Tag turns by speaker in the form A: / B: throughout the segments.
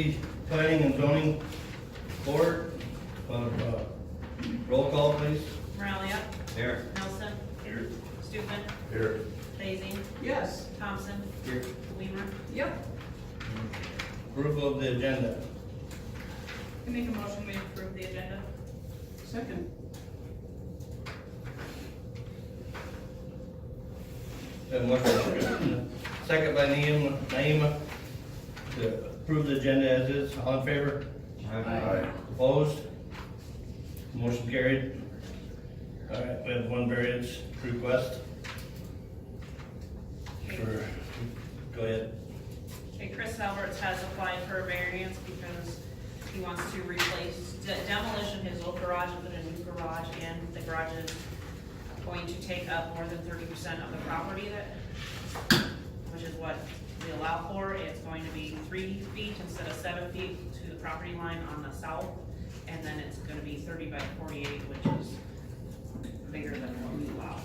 A: City Planning and Zoning Board. Roll call, please.
B: Morelia.
A: Here.
B: Nelson.
A: Here.
B: Stupen.
A: Here.
B: Phasing.
C: Yes.
B: Thompson.
A: Here.
B: Weimer.
C: Yep.
A: Approval of the agenda.
B: I make a motion we approve the agenda.
C: Second.
A: Have motion, second by Naima, to approve the agenda as is. All in favor?
C: Aye.
A: Opposed? Motion carried. All right, we have one variance request. For, go ahead.
B: Okay, Chris Alberts has applied for a variance because he wants to replace, demolition his old garage and put a new garage in. The garage is going to take up more than 30% of the property which is what we allow for. It's going to be 3 feet instead of 7 feet to the property line on the south. And then it's gonna be 30 by 48, which is bigger than what we allow.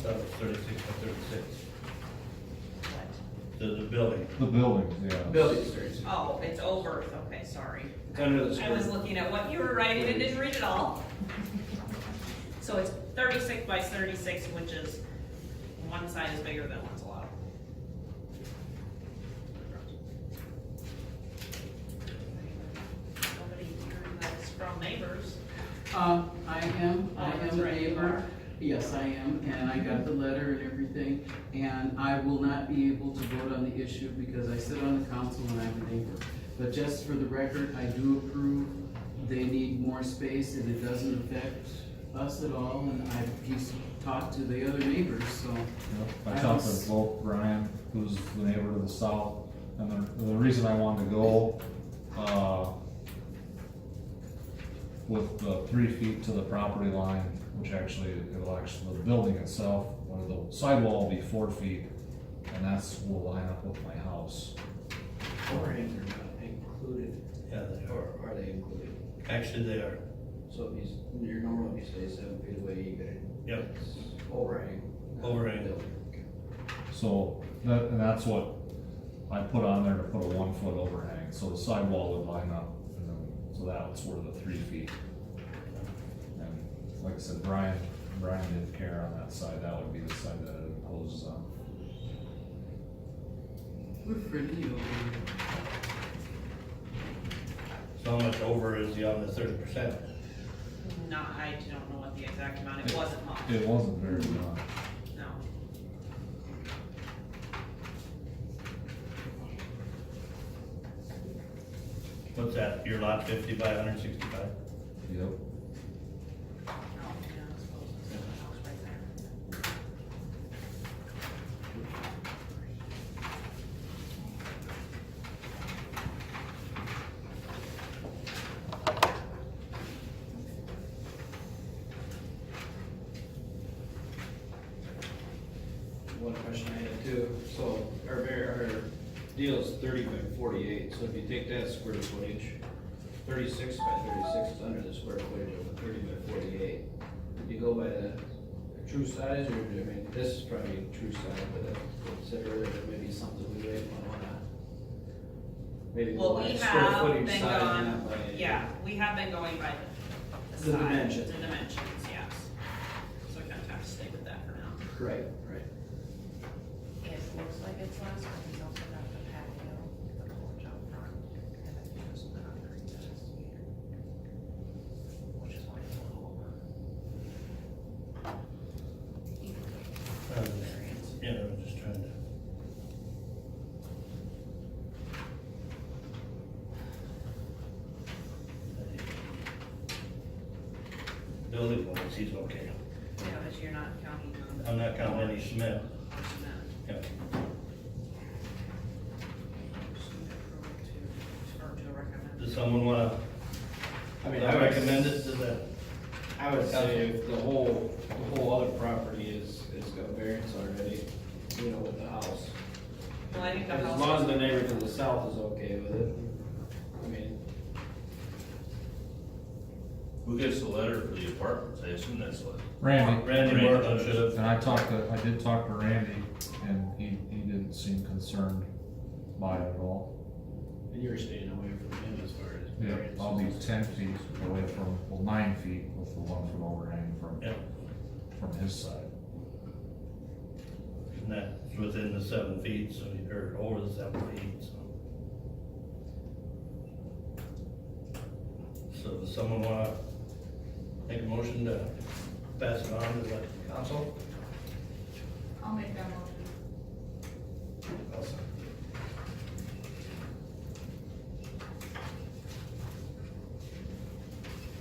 A: That was 36 by 36.
B: What?
A: The building.
D: The buildings, yeah.
C: Building stairs.
B: Oh, it's over, okay, sorry.
C: It's under the
B: I was
C: skirt.
B: looking at what you were writing and didn't read it all. So it's 36 by 36, which is, one side is bigger than what's allowed. Nobody here that's from neighbors.
C: I am
B: Oh, that's
C: a
B: right, you
C: neighbor.
B: are.
C: Yes, I am, and I got the letter and everything, and I will not be able to vote on the issue because I sit on the council and I'm a neighbor. But just for the record, I do approve. They need more space and it doesn't affect us at all, and he's talked to the other neighbors, so.
D: Yep. I talked to both Brian, who's the neighbor to the south, and the reason I wanted to go, with the 3 feet to the property line, which actually, the building itself, or the sidewall will be 4 feet, and will line up with my house.
E: Overhangs are not included,
A: Yeah, they are.
E: or are they included?
A: Actually, they are.
E: So if you're normally, you stay 7 feet away, you get it.
A: Yep.
E: It's overhang. not
A: Overhang.
E: building. Okay.
D: So, and that's what I put on there, to put a 1 foot overhang, so the sidewall would line up, and then, so that's where the 3 feet. And like I said, Brian didn't care on that side, that would be the side that it imposes on.
C: We're friendly over here.
A: So how much over is he on the 30%?
B: Not, I don't know what the exact amount, it wasn't much,
D: It wasn't very long.
B: no.
A: What's that, your lot 50 by 165?
D: Yep.
B: Oh, yeah, I suppose it's in the house right there.
E: One question I had too, so our deal is 30 by 48, so if you take that square footage, 36 by 36 is under the square footage of the 30 by 48. Do you go by the true size, or, I mean, this is probably true size, but I consider that maybe something we might wanna, maybe
B: Well,
E: go by
B: we
E: square
B: have
E: footage
B: been
E: size,
B: going,
E: not by.
B: yeah, we have been going by the
E: The
B: size,
E: dimension.
B: the dimensions, yes. So we kind of have to stay with that for now.
E: Right, right.
B: It looks like it's less, but he's also got the patio, the porch out front, and then he has the other investigator. Which is why it's a little over. Variance.
A: Yeah, I'm just trying to. Building wise, he's okay.
B: Yeah, but you're not counting on the.
A: I'm not counting any cement.
B: Cement.
A: Yeah.
B: Or to recommend.
A: Does someone wanna,
E: I mean,
A: I recommend it to the,
E: I would say if the whole other property is got variance already, you know, with the house.
B: Well, I think the
E: As
B: house.
E: long as the neighbor to the south is okay with it, I mean,
F: Who gets the letter for the apartments? I assume that's what.
D: Randy,
A: Randy Morton should have.
D: and I did talk to Randy, and he didn't seem concerned by it at all.
E: And you're staying away from him as far as.
D: Yeah,
E: variances.
D: I'll be 10 feet away from, well, 9 feet with the 1 foot overhang
A: Yeah,
D: from his side.
A: and that's within the 7 feet, so you're over the 7 feet, so. So does someone wanna make a motion to pass it on to the council?
B: I'll make that motion.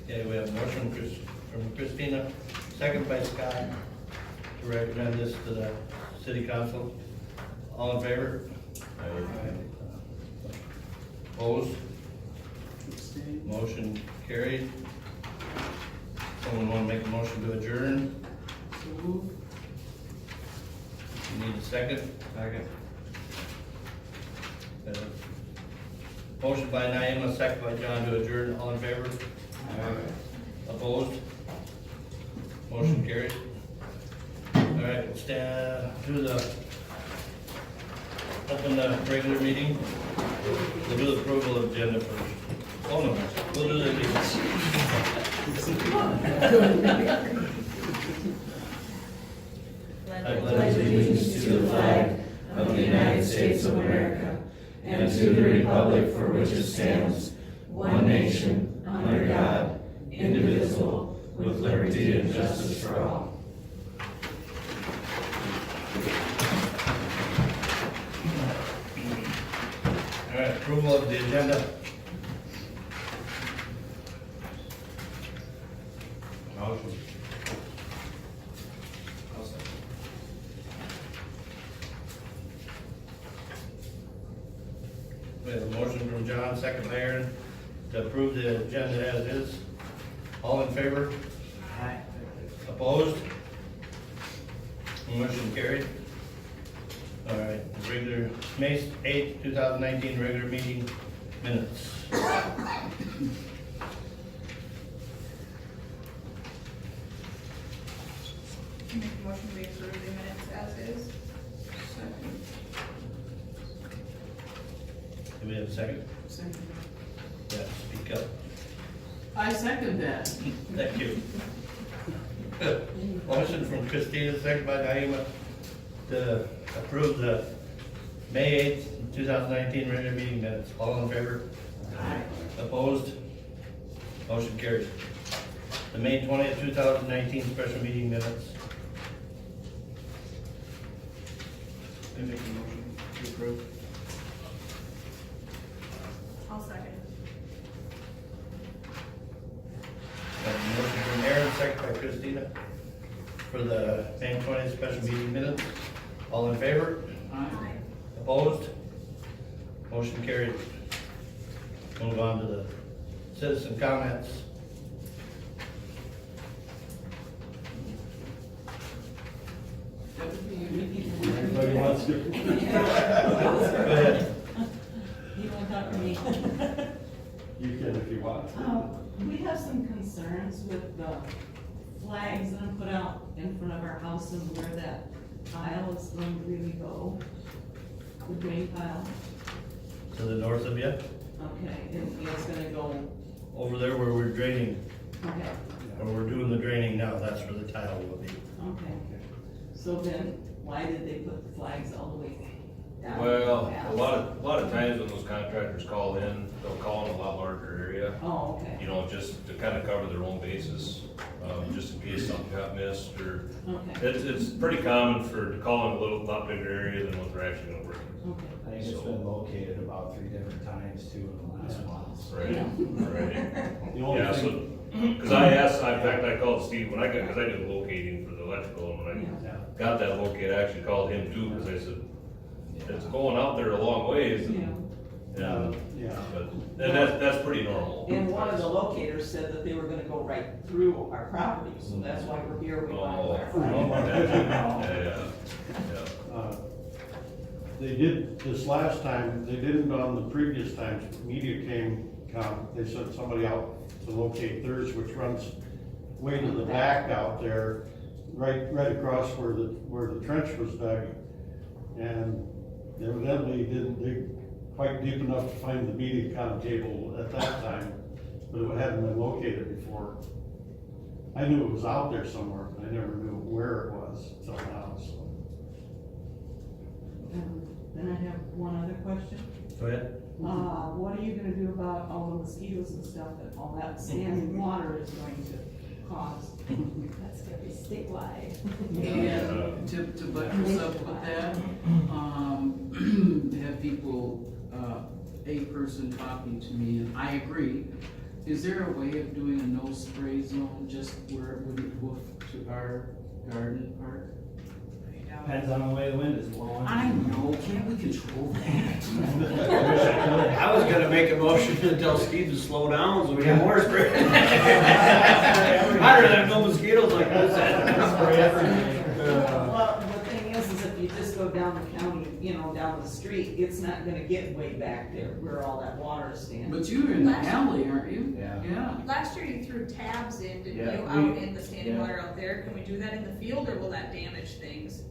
A: Okay, we have a motion from Christina, second by Scott, to recommend this to the city council. All in favor? Opposed?
C: Abstain.
A: Motion carried. Someone wanna make a motion to adjourn?
C: So move.
A: You need a second?
F: Second.
A: Motion by Naima, second by John to adjourn, all in favor? Opposed? Motion carried. All right, we'll stand, do the, open the regular meeting. We'll do the approval of agenda first. Oh, no, we'll do the meetings. I pledge
G: allegiance to the flag of the United States of America and to the republic for which it stands, one nation, under God, indivisible, with liberty and justice for all.
A: All right, approval of the agenda.
F: Motion.
E: I'll second.
A: We have a motion from John, second by Aaron, to approve the agenda as is. All in favor?
C: Aye.
A: Opposed? Motion carried. All right, regular, May 8th, 2019, regular meeting minutes.
B: Make a motion to approve the minutes as is.
A: Do we have a second?
C: Second.
A: Yeah, speak up.
C: I second that.
A: Thank you. Motion from Christina, second by Naima, to approve the May 8th, 2019 regular meeting minutes. All in favor?
C: Aye.
A: Opposed? Motion carried. The May 20th, 2019 special meeting minutes.
E: I make a motion to approve.
B: I'll second.
A: Got a motion from Aaron, second by Christina, for the May 20th special meeting minutes. All in favor?
C: Aye.
A: Opposed? Motion carried. Move on to the citizen comments.
C: That would be unique.
A: Everybody wants to? Go ahead.
G: You want to talk to me?
A: You can if you want.
G: We have some concerns with the flags that are put out in front of our house and where that tile is going to really go. The drain pile,
A: To the north of you,
G: okay, and it's gonna go,
A: over there where we're draining,
G: okay,
A: or we're doing the draining now, that's where the tile will be.
G: okay. So then, why did they put the flags all the way down?
F: Well, a lot of times when those contractors call in, they'll call in a lot larger area,
G: Oh, okay,
F: you know, just to kind of cover their own bases, just in case something got missed, or,
G: okay,
F: it's pretty common to call in a lot bigger area than what they're actually gonna work.
G: okay.
H: I think it's been located about 3 different times too in the last month.
F: Right, right.
H: The only
F: Yeah,
H: thing,
F: so, cause I asked, in fact, I called Steve when cause I did the locating for the electrical, and when I
H: yeah,
F: got that located, I actually called him too, cause I said, it's going out there a long ways.
G: Yeah.
F: And,
H: yeah.
F: but, and that's pretty normal.
I: And one of the locators said that they were gonna go right through our property, so that's why we're here, we want
F: Oh,
I: to clarify.
F: yeah.
J: They did this last time, they didn't on the previous times, media they sent somebody out to locate theirs, which runs way to the back out there, right across where the trench was dug. And evidently quite deep enough to find the MediaCom cable at that time, but it hadn't been located before. I knew it was out there somewhere, but I never knew where it was until now, so.
I: Then I have one other question.
A: Go ahead.
I: What are you gonna do about all the mosquitoes and stuff that all that standing water is going to cause?
G: That's gonna be statewide.
C: And to buttress up with that, have people, a person talking to me, and I agree. Is there a way of doing a no spray zone just where it wouldn't woof to our garden park?
H: Depends on the way the wind is blowing.
C: I know, can't we control that?
E: I was gonna make a motion to tell Steve to slow down so we have more spray. Hotter than no mosquitoes like this.
I: Well, the thing is if you just go down the county, down the street, it's not gonna get way back there where all that water is standing.
C: But you're in the alley, aren't you?
H: Yeah.
C: Yeah.
K: Last year you threw tabs in, didn't you,
H: Yeah,
K: out
H: we-
K: in the standing
H: yeah.
K: water out there? Can we do that in the field, or will that damage things?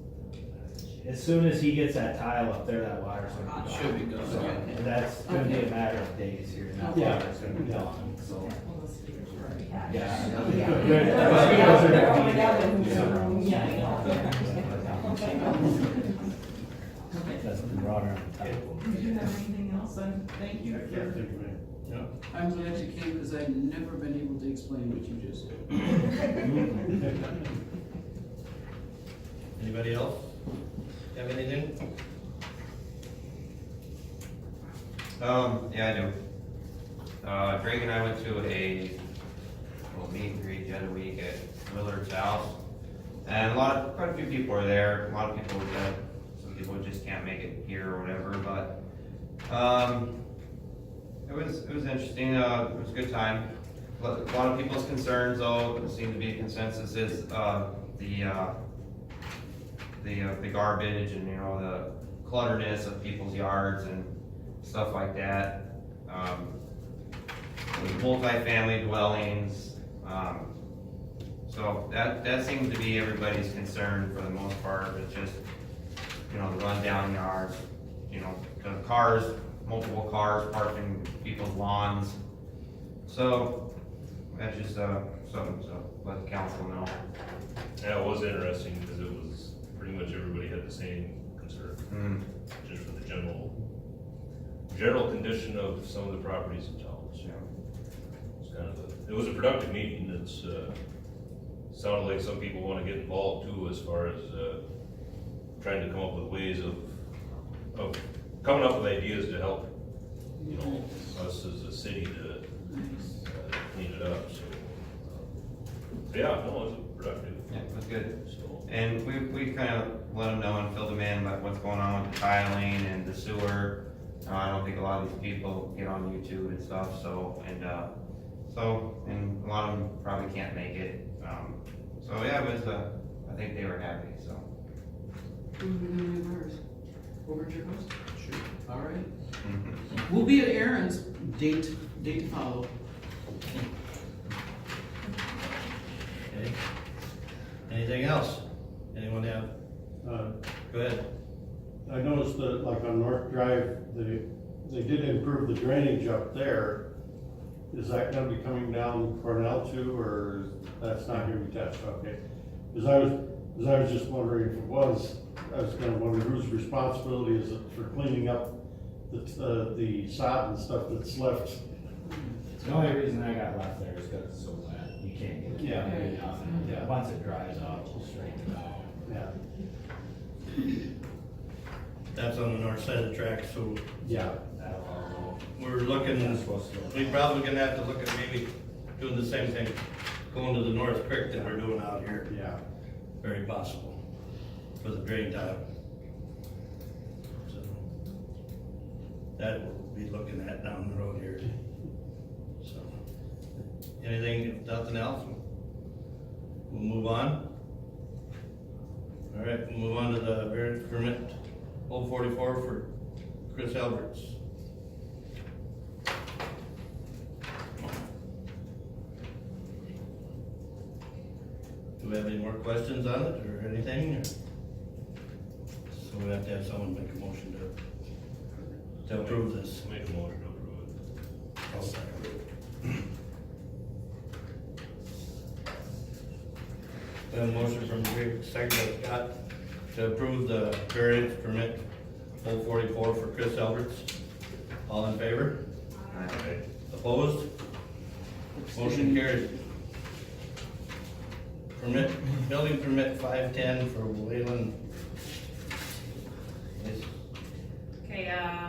H: As soon as he gets that tile up there, that water's gonna be gone.
E: Should be gone,
H: So,
E: yeah.
H: that's gonna be a matter of days here, and that
J: Yeah.
H: water's gonna be gone, so.
G: Well, the speakers were already had.
H: Yeah.
G: Yeah.
H: That's the water.
I: Did you have anything else? Thank you
J: I
I: for.
J: can't think of it. Yeah.
C: I'm glad you came because I've never been able to explain what you just did.
A: Anybody else have anything?
L: Yeah, I do. Greg and I went to a little meet and greet the other week at Willard's house. And quite a few people were there. A lot of people some people just can't make it here or whatever, but, it was interesting. It was a good time. A lot of people's concerns, though, it seemed to be a consensus, is, the garbage and, the clutterness of people's yards and stuff like that. With multi-family dwellings, so that seems to be everybody's concern for the most part. It's just, the run-down yards, the cars, multiple cars parked in people's lawns. So that's just something to let the council know.
F: Yeah, it was interesting because it was pretty much everybody had the same concern, just for the general condition of some of the properties in town. So it was a productive meeting. It's sounded like some people want to get involved too, as far as trying to come up with ways of coming up with ideas to help, us as a city to clean it up. So yeah, no, it was productive.
L: Yeah, it was good.
F: So,
L: And we kind of let them know and fill them in about what's going on with the tiling and the sewer. I don't think a lot of these people get on YouTube and stuff, and a lot of them probably can't make it. So yeah, it was, I think they were happy, so.
C: Who's been doing yours? Over at your house?
L: Sure.
C: All right. We'll be at Aaron's, date to follow.
A: Okay. Anything else? Anyone have? Go ahead.
J: I noticed that like on North Drive, they did improve the drainage up there. Is that gonna be coming down Cornell too, or that's not gonna be touched? Okay. Cause I was just wondering if it was, I was gonna wonder whose responsibility is it for cleaning up the sod and stuff that's left.
H: The only reason I got left there is because it's so wet, you can't get it.
J: Yeah.
H: Yeah, once it dries out, we'll straighten it out.
J: Yeah.
A: That's on the north side of the track, so
H: Yeah. That'll all go.
A: we're looking,
H: That's supposed to go.
A: we probably gonna have to look at maybe doing the same thing, going to the North Creek that we're doing out here.
J: Yeah.
A: Very possible, for the drain tile. So, that we'll be looking at down the road here. So, anything, if nothing else, we'll move on. All right, we'll move on to the variance permit, 044 for Chris Alberts. Do we have any more questions on it or anything? So we have to have someone make a motion to to approve this.
F: Make a motion to approve it.
A: I'll second it. A motion from Rick, second by Scott, to approve the variance permit 044 for Chris Alberts. All in favor?
F: Aye.
A: Opposed? Motion carried. Building permit 510 for Wayland.
B: Okay,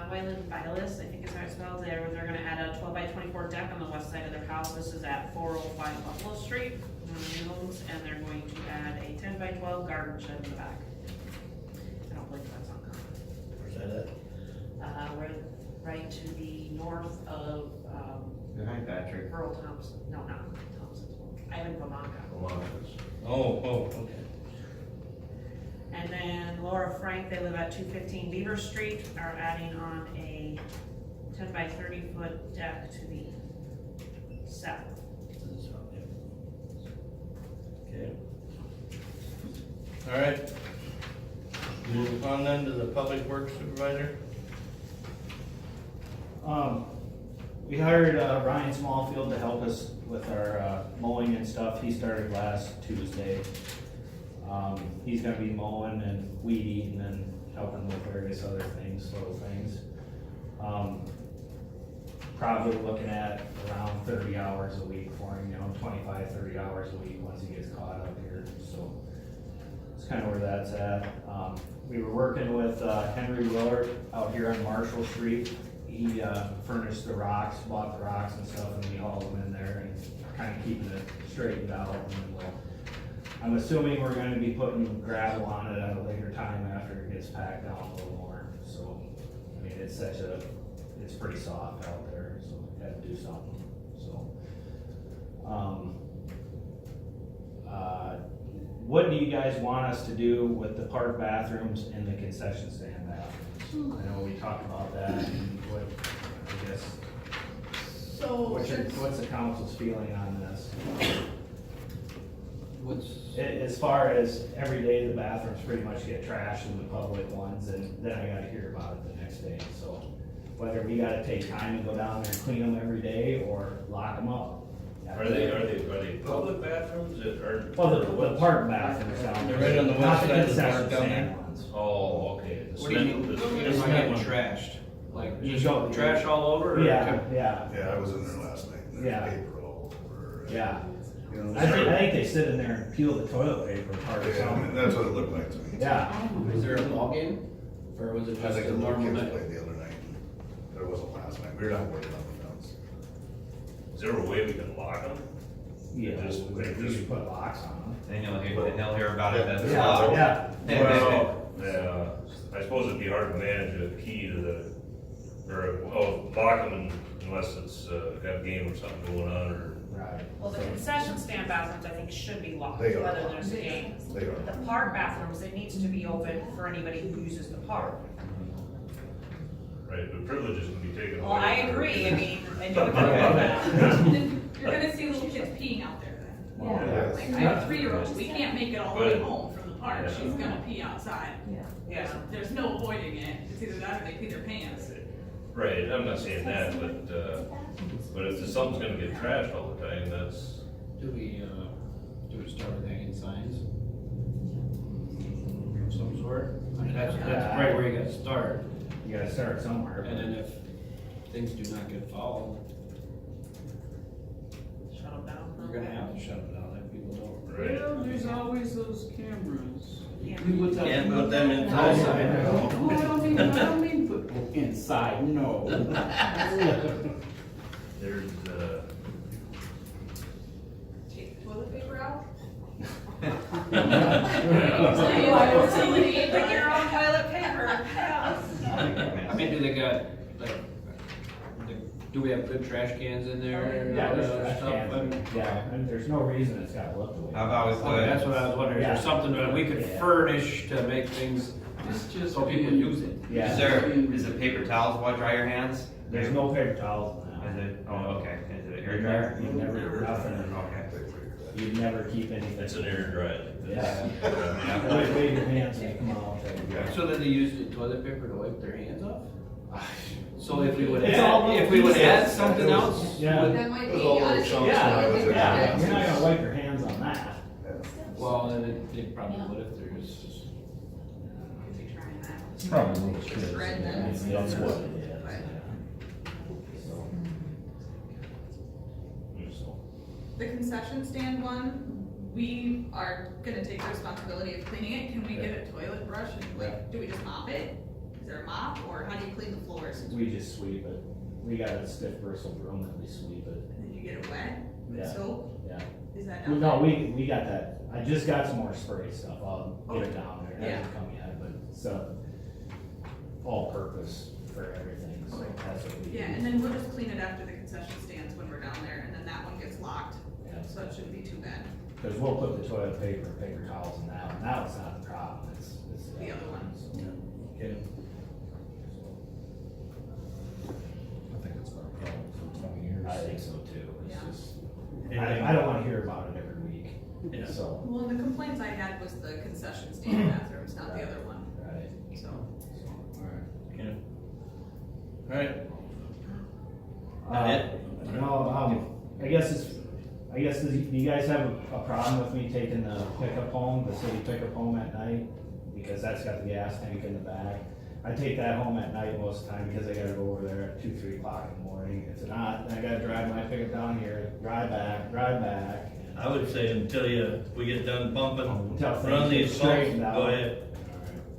B: Wyland Bilis, I think is how it's spelled, they're gonna add a 12 by 24 deck on the west side of their house. This is at 405 Buffalo Street, and they're going to add a 10 by 12 garden shed in the back. I don't believe that's on common.
A: Where's that at?
B: We're right to the north of,
L: Behind Patrick.
B: Earl Thompson, no, not Thompson, Ivan Pomanka.
A: Oh, okay.
B: And then Laura Frank, they live at 215 Beaver Street, are adding on a 10 by 30 foot deck to the south.
A: Okay. All right. Move on then to the public works supervisor.
H: We hired Ryan Smallfield to help us with our mowing and stuff. He started last Tuesday. He's gonna be mowing and weed eating and helping with various other things, little things. Probably looking at around 30 hours a week for him, 25, 30 hours a week once he gets caught up here, so. That's kind of where that's at. We were working with Henry Willard out here on Marshall Street. He furnished the rocks, bought the rocks and stuff, and we hauled them in there and kind of keeping it straightened out. And I'm assuming we're gonna be putting gravel on it at a later time after it gets packed down a little more. So, I mean, it's pretty soft out there, so we had to do something, so. What do you guys want us to do with the park bathrooms and the concession stand bathrooms? I know we talked about that, and what, I guess,
K: So,
H: what's the council's feeling on this?
E: What's,
H: As far as every day the bathrooms pretty much get trashed in the public ones, and then I gotta hear about it the next day, so. Whether we gotta take time and go down there and clean them every day, or lock them up.
F: Are they public bathrooms that are?
H: Well, the park bathrooms down there.
A: They're right on the
H: Not
A: west side of the
H: concession
A: park down
H: stand
A: there.
H: ones.
F: Oh, okay. The
E: what do you
F: cement-
E: mean,
F: the
E: it's not
F: cement
E: getting
F: one.
E: trashed? Like,
H: You
E: just
H: go-
E: trash all over? or-
H: Yeah.
M: Yeah, I was in there last night, and
H: Yeah.
M: there's paper all over.
H: Yeah.
M: You know,
H: I think they sit in there and peel the toilet paper apart or
M: Yeah,
H: something.
M: that's what it looked like to me.
H: Yeah.
E: Is there a ball game? Or was it
M: I
E: just
M: think
E: a
M: the little
E: normal
M: kids
E: night?
M: played the other night, and there wasn't last night, we were not working on the fence.
F: Is there a way we can lock them?
H: Yeah,
F: Just-
H: we should put locks on
L: Then he'll hear about it as
H: them.
L: a
H: Yeah,
L: law.
H: yeah.
F: Well, yeah, I suppose it'd be hard to manage a key to the, or, lock them unless it's, got a game or something going on, or.
H: Right.
B: Well, the concession stand bathrooms, I think, should be locked,
M: They are
B: whether
M: locked.
B: there's a game.
M: They are.
B: The park bathrooms, it needs to be open for anybody who uses the park.
F: Right, but privileges can be taken away.
B: Well, I agree, I mean, and you agree with that.
K: you're gonna see little kids peeing out there then.
M: Yes.
K: Like, I have a 3-year-old, we can't make it all the way
F: But-
K: home from the park,
F: Yeah.
K: she's gonna pee outside.
B: Yeah.
K: There's no avoiding it, it's either that or they pee their pants.
F: Right, I'm not saying that, but if something's gonna get trashed all the time, that's,
E: Do we start with hanging signs? Of some sort? I mean, that's right where you gotta start,
H: You gotta start somewhere.
E: and then if things do not get followed,
B: Shut them down.
E: you're gonna have to shut them down, if people don't.
F: right.
C: There's always those cameras.
B: Yeah.
A: Can't put them inside.
C: Oh, I don't mean put inside, no.
F: There's,
K: Take the toilet paper out.
B: Facility, bring your own toilet paper.
E: I mean, do they got, like, do we have good trash cans in there?
H: Yeah, there's trash
E: Stuff?
H: cans, yeah, and there's no reason it's gotta look the way.
L: I've always
E: Okay,
L: put,
E: that's what I was wondering, is there
H: Yeah.
E: something that we could
H: Yeah.
E: furnish to make things, so people use it?
H: Yeah.
L: is it paper towels while dry your hands?
H: There's no paper towels in
L: Is
H: that.
L: it, oh, okay, is it a hair
H: You'd
L: dryer?
H: never, you'd never, nothing,
L: Okay.
H: you'd never keep anything.
F: it's an air dry.
H: Yeah.
F: Yeah.
H: Wave your hands and they come out.
E: So then they use the toilet paper to wipe their hands off? So if we would
H: It's all
E: add,
H: little
E: if we would add
H: pieces.
E: something else,
H: Yeah.
K: That might
M: There's
K: be,
M: all little
K: honestly,
M: chunks when I was there.
H: Yeah, you're not gonna wipe your hands on that.
E: well, then they probably would if there's.
K: Is he trying that?
D: It's probably little kids.
K: Shred them.
D: That's what it is.
K: The concession stand one, we are gonna take the responsibility of cleaning it. Can we get a toilet brush and like, do we just mop it? Is there a mop, or how do you clean the floors?
H: We just sweep it. We got a stiff bristle broom that we sweep it.
K: And then you get it wet with
H: Yeah.
K: soap?
H: Yeah.
K: Is that
H: Well,
K: not?
H: no, we got that. I just got some more spray stuff. I'll get it down there. It
K: Yeah.
H: hasn't come yet, but it's all purpose for everything, so
K: Okay.
H: that's what we do.
K: Yeah, and then we'll just clean it after the concession stands when we're down there, and then that one gets locked,
H: Yeah.
K: so that shouldn't be too bad.
H: Cause we'll put the toilet paper and paper towels in that one. That one's not the problem. It's
K: The other one.
H: so.
A: Okay.
D: I think it's been a problem for 20 years.
H: I think so too. It's
K: Yeah.
H: just,
A: Anything-
H: I don't wanna hear about it every week,
A: Yeah.
H: so,
K: Well, and the complaints I had was the concession stand bathrooms, not the other one,
H: right.
K: so.
H: Alright.
A: Okay. All right.
H: I guess, do you guys have a problem with me taking the pickup home, the city pickup home at night? Because that's got the gas tank in the back. I take that home at night most of the time because I gotta go over there at 2, 3 o'clock in the morning. If it's not, then I gotta drive my pickup down here, drive back. and-
A: I would say until we get done pumping,
H: Until things
A: run
H: get
A: these pumps,
H: straightened out.
A: go ahead,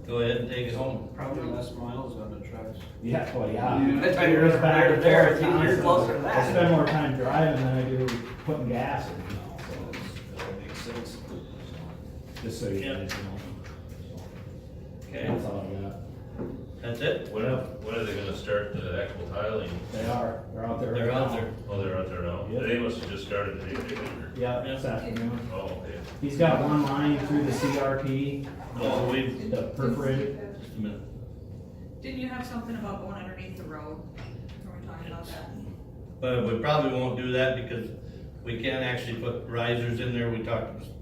A: go ahead and take it home.
E: Probably less miles on the trucks.
H: Yeah, well, yeah.
E: Yeah.
H: Years back and
E: There,
H: forth,
E: you're
H: constantly.
E: closer to that.
H: I spend more time driving than I do putting gas in, you know, so
E: That makes sense.
H: just so you
A: Yeah.
H: guys know.
A: Okay,
H: That's all I got.
A: that's it?
F: When are they gonna start the actual tiling?
H: They're out there. right
A: They're out
H: now.
A: there.
F: Oh, they're out there now?
H: Yep.
F: They must have just started today, they didn't, or-
H: Yeah, this afternoon.
F: oh, okay.
H: He's got one line through the CRP,
A: Oh,
H: the perforated.
A: just a minute.
K: Didn't you have something about going underneath the road? Were we talking about that?
A: But we probably won't do that because we can't actually put risers in there.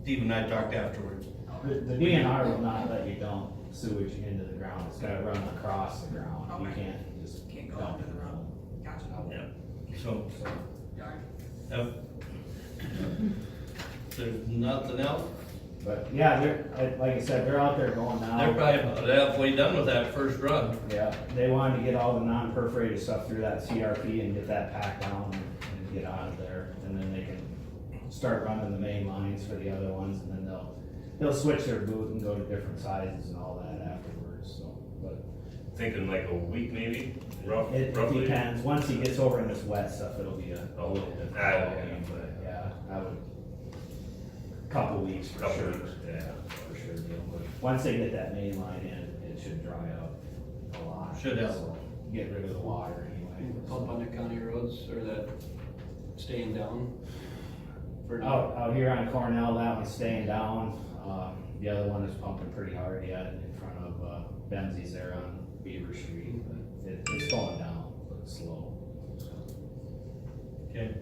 A: Steve and I talked afterwards.
H: The DNR will not let you dump sewage into the ground. It's gotta run across the ground. You
K: Okay.
H: can't just
K: Can't go
H: dump
K: under
H: it
K: the road. Gotcha.
A: Yeah. So,
K: Darn.
A: there's nothing else.
H: But yeah, like I said, they're out there going now.
A: They're probably about halfway done with that first run.
H: Yeah, they wanted to get all the non-perforated stuff through that CRP and get that packed down and get out of there. And then they can start running the main lines for the other ones, and then they'll switch their boot and go to different sizes and all that afterwards, so. But
F: Thinking like a week maybe,
H: it
F: roughly?
H: depends, once he gets over in this wet stuff, it'll be a
F: Oh,
H: little different.
F: yeah.
H: But yeah, I would, couple weeks for
F: Couple
H: sure.
F: weeks, yeah.
H: For sure deal, but once they get that main line in, it should dry up a lot.
A: Should help.
H: So, get rid of the water anyway.
E: Pump on the county roads, or that staying down? For now?
H: Out here on Cornell, that one's staying down. The other one is pumping pretty hard yet in front of Benzie's there on Beaver Street. But it's going down, but it's slow.
A: Okay.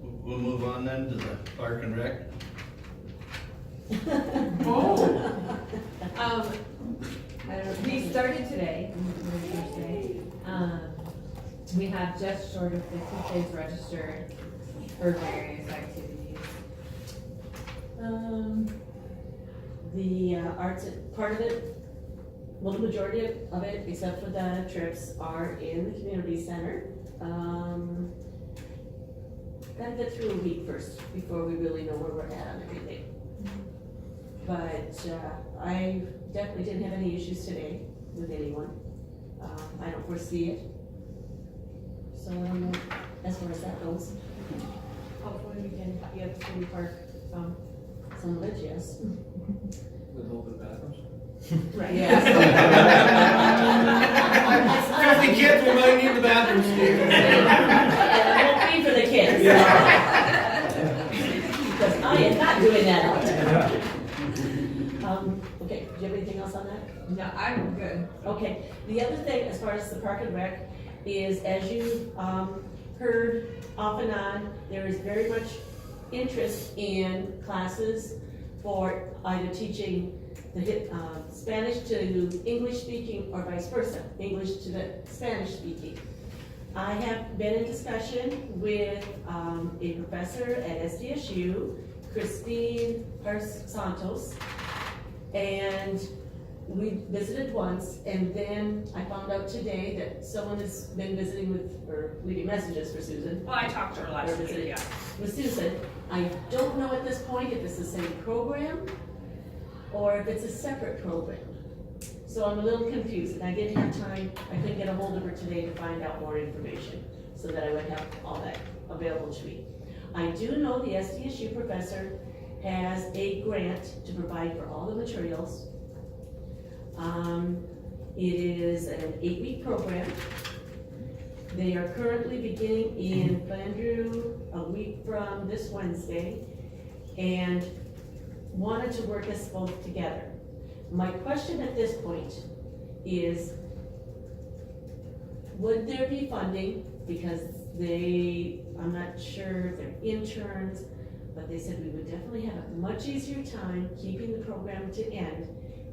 A: We'll move on then to the park and rec.
N: We started today, Thursday. We have just short of 50 kids registered for various activities. The arts, part of it, well, the majority of it, except for the trips, are in the community center. Gotta get through a week first before we really know where we're at on everything. But I definitely didn't have any issues today with anyone. I don't foresee it. So I don't know, as far as that goes. Hopefully we can get City Park, some of it, yes.
E: With open bathrooms?
N: Right.
E: Yes. 50 kids, we might need the bathroom, Steve.
N: Yeah, it won't be for the kids. Because I am not doing that out there. Okay, do you have anything else on that?
K: No, I'm good.
N: Okay, the other thing, as far as the park and rec, is as you heard off and on, there is very much interest in classes for either teaching Spanish to English speaking or vice versa, English to the Spanish speaking. I have been in discussion with a professor at SDSU, Christine Santos, and we visited once, and then I found out today that someone has been visiting with, or leaving messages for Susan.
B: Well, I talked to her last
N: Or
B: week,
N: visiting
B: yeah.
N: with Susan. I don't know at this point if it's the same program or if it's a separate program. So I'm a little confused, and I didn't have time, I couldn't get a hold of her today to find out more information, so that I would have all that available to me. I do know the SDSU professor has a grant to provide for all the materials. It is an 8-week program. They are currently beginning in Flandreau a week from this Wednesday, and wanted to work us both together. My question at this point is, would there be funding? Because I'm not sure if they're interns, but they said we would definitely have a much easier time keeping the program to end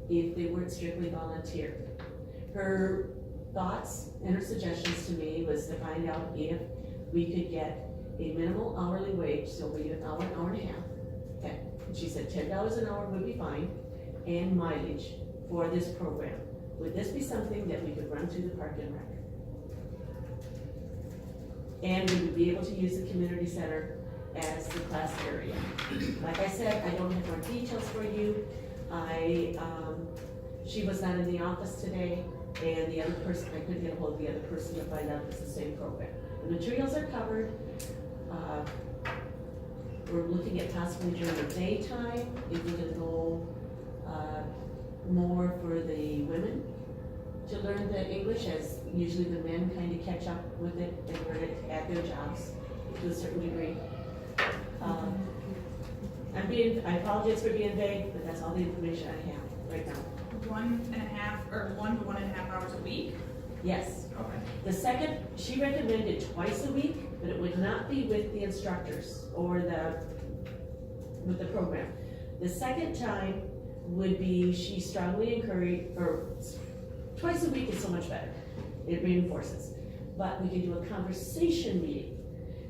N: if they weren't strictly volunteer. Her thoughts and her suggestions to me was to find out if we could get a minimal hourly wage, so we an hour and a half. Okay. She said $10 an hour would be fine, and mileage for this program. Would this be something that we could run through the Park and Rec? And we would be able to use the community center as the class area. Like I said, I don't have more details for you. She was not in the office today, and the other person, I couldn't get a hold of the other person to find out if it's the same program. The materials are covered. We're looking at possibly during the daytime, if we could go more for the women to learn the English, as usually the men kind of catch up with it and learn it at their jobs to a certain degree. I apologize for being vague, but that's all the information I have right now.
K: 1 to 1.5 hours a week?
N: Yes.
K: Okay.
N: The second, she recommended twice a week, but it would not be with the instructors or with the program. The second time would be, she strongly encouraged, or twice a week is so much better. It reinforces. But we could do a conversation meeting.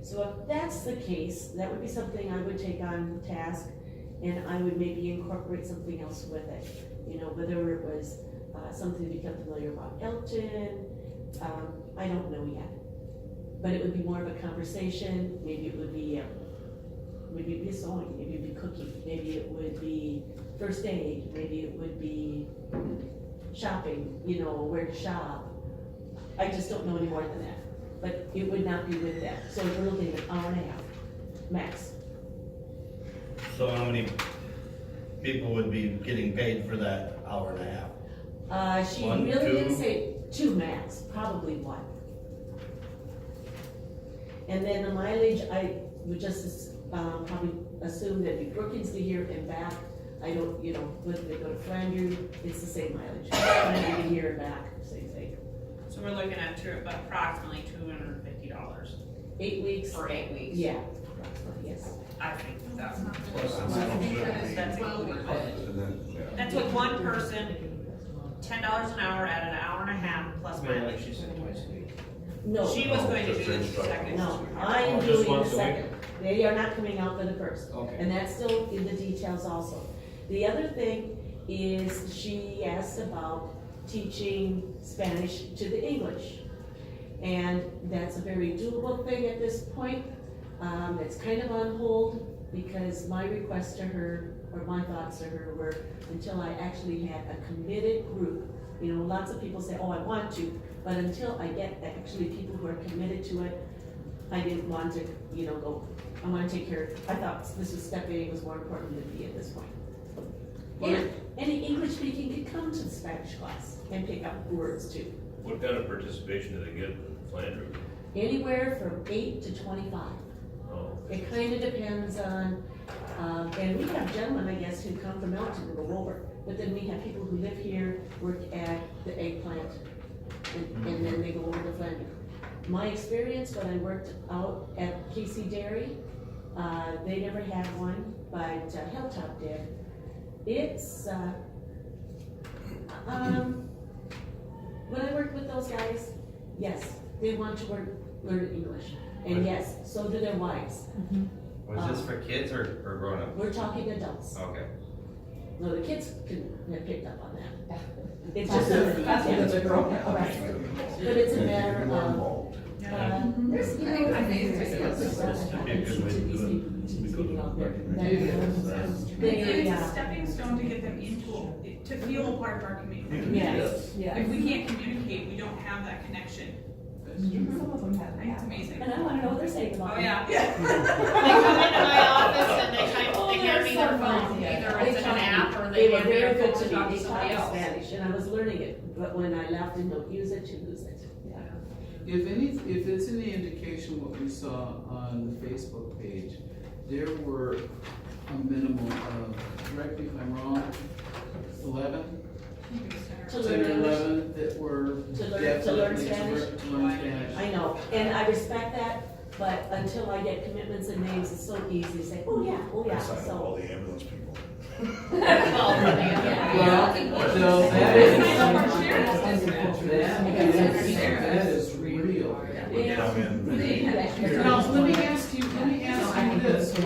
N: So if that's the case, that would be something I would take on task, and I would maybe incorporate something else with it. You know, whether it was something to become familiar about Elton, I don't know yet. But it would be more of a conversation. Maybe it would be a sewing, maybe it would be cooking, maybe it would be first aid, maybe it would be shopping, you know, where to shop. I just don't know any more than that. But it would not be with that. So we're looking at an hour and a half, max.
A: So how many people would be getting paid for that hour and a half?
N: She
A: One,
N: really didn't
A: two?
N: say 2 max, probably 1. And then the mileage, I would just probably assume that if Brookings to here and back, I don't, you know, whether they go to Flandreau, it's the same mileage. Flandreau to here and back, same thing.
B: So we're looking at approximately $250
N: 8 weeks?
B: for 8 weeks.
N: Yeah, approximately, yes.
B: I think that's,
K: I think that is
B: That's
K: well worth it.
M: And then, yeah.
B: that's with one person, $10 an hour at an hour and a half plus
E: Maybe
B: mileage.
E: like she said, twice a week.
N: No.
B: She was going to
M: just
B: do the
M: instructor.
B: second.
N: No, I'm
E: Just
N: doing the
E: once a week?
N: second. They are not coming out for the first.
E: Okay.
N: And that's still in the details also. The other thing is she asked about teaching Spanish to the English. And that's a very doable thing at this point. It's kind of on hold because my request to her, or my thoughts to her were, until I actually had a committed group. You know, lots of people say, oh, I want to, but until I get actually people who are committed to it, I didn't want to, you know, go, I want to take care, I thought this was step A was more important than B at this point. And any English speaking could come to the Spanish class and pick up words too.
F: What kind of participation do they get in Flandreau?
N: Anywhere from 8 to 25.
F: Oh,
N: It kind of depends on, and we have gentlemen, I guess, who come from Elton and go over. But then we have people who live here, work at the eggplant, and then they go over to Flandreau. My experience when I worked out at Casey Dairy, they never had one, but Hilltop did. It's When I work with those guys, yes, they want to learn English. And yes, so do their wives.
L: Was this for kids or grown-ups?
N: We're talking adults.
L: Okay.
N: No, the kids can have picked up on that. It's
C: That's
N: just,
C: that's a grown up.
N: right. But it's a matter of, there's, you know,
K: I think it's
A: That'd be a good way to do it.
N: these people out there.
K: And
N: They,
K: it's a stepping stone to get them to feel a part of our community.
N: yes,
K: If we can't communicate, we don't have that connection.
N: some of them have.
K: I think it's amazing.
N: And I wanna know what they're saying about
K: Oh,
N: me.
K: yeah.
B: They come into my office and they type,
N: Oh,
B: they hear me their
N: they're so
B: phone,
N: nice.
B: either
N: They
B: it's in
N: taught
B: an
N: me.
B: app or
N: They
B: they
N: were
B: hand me
N: very
B: a
N: good
B: phone
N: to
B: to talk
N: me,
B: to
N: they
B: somebody
N: taught
B: else.
N: me Spanish, and I was learning it, but when I left and don't use it, to lose it.
C: If it's any indication what we saw on the Facebook page, there were a minimum of, correct me if I'm wrong, 11?
N: To
C: 10 or
N: learn English.
C: 11 that were
N: To learn
C: definitely
N: Spanish?
C: to learn Spanish.
N: I know, and I respect that, but until I get commitments and names, it's so easy to say, oh yeah,
M: I signed up all
N: so.
M: the ambulance people.
C: Well, no, that is, that is real.
M: Would come in.
C: Now, let me ask you this, I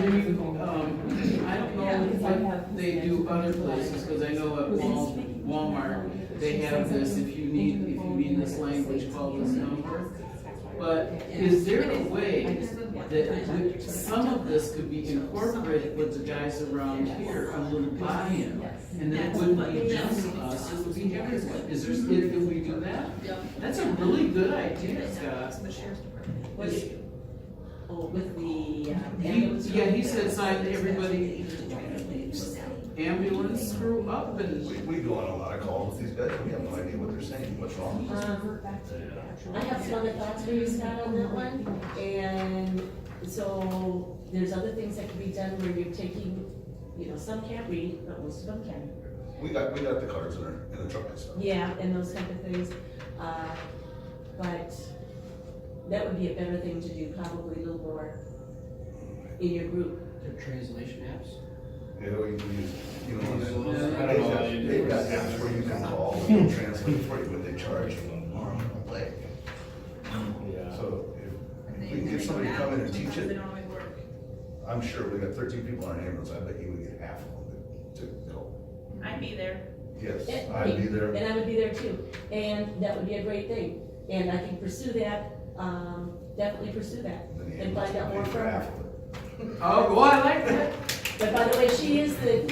C: don't know if they do other places, cause I know at Walmart, they have this, if you need this language, call this number. But is there a way that some of this could be incorporated with the guys around here, a little buy-in? And then it wouldn't be just us, it would be everyone. Is there, if we do that? That's a really good idea, Scott.
N: Oh, with the
C: He, yeah, he said sign everybody, ambulance screw up and.
M: We go on a lot of calls with these guys, we have no idea what they're saying, what's wrong.
N: I have some other thoughts for you, Scott, on that one, and so there's other things that can be done where you're taking, you know, some can't read, but most of them can.
M: We got the cards in the truck and stuff.
N: Yeah, and those type of things, but that would be a better thing to do, probably a little more in your group.
E: Translation apps?
M: You know, you know,
E: I don't know how you do
M: they've got
E: it.
M: apps where you can call, and they'll translate for you, but they charge you a leg.
H: Yeah.
M: So if we can get somebody to come in and teach
K: They
M: it,
K: don't always work.
M: I'm sure we got 13 people in our ambulance, I bet you would get half of them to go.
B: I'd be there.
M: Yes,
N: Yeah,
M: I'd be there.
N: And I would be there too, and that would be a great thing, and I can pursue that, definitely pursue that,
M: Then the
N: and find out more
M: ambulance
N: from
M: would pay for half
N: her.
M: of it.
C: Oh, boy, I like that.
N: But by the way, she is the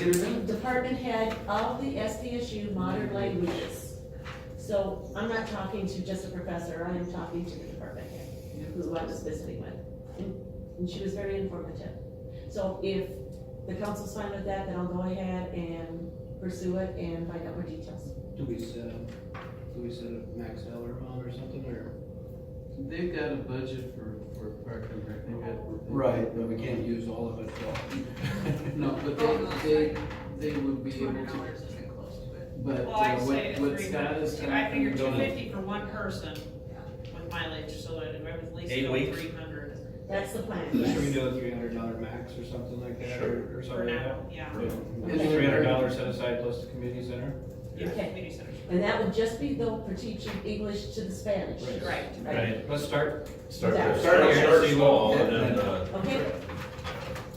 N: department head of the SDSU Modern Languages. So I'm not talking to just a professor, I am talking to the department head, who I was visiting with. And she was very informative. So if the council's fine with that, then I'll go ahead and pursue it and find out more details.
E: Do we set a max dollar amount or something, or?
C: They've got a budget for Park and Rec, they've got.
E: Right, but we can't use all of it, well.
C: No, but they would be able to,
K: $200 isn't close to it.
C: but
B: Well, I'd say
C: what
B: it's
C: Scott is.
B: I figured
C: talking about-
B: $250 for one person with mileage, so it would at least
A: 8
B: go
A: weeks?
B: 300
N: That's the plan,
E: Should we
N: yes.
E: do a $300 max or something like that,
M: Sure.
E: or
B: for
E: something like
B: now,
E: that?
B: yeah.
E: $300 set aside plus the community center?
B: Yeah,
N: Okay.
B: community centers.
N: And that would just be though for teaching English to the Spanish.
B: Right.
A: Right.
E: Let's start.
M: Start
N: Yeah.
M: there.
F: Start small and then,
N: Okay?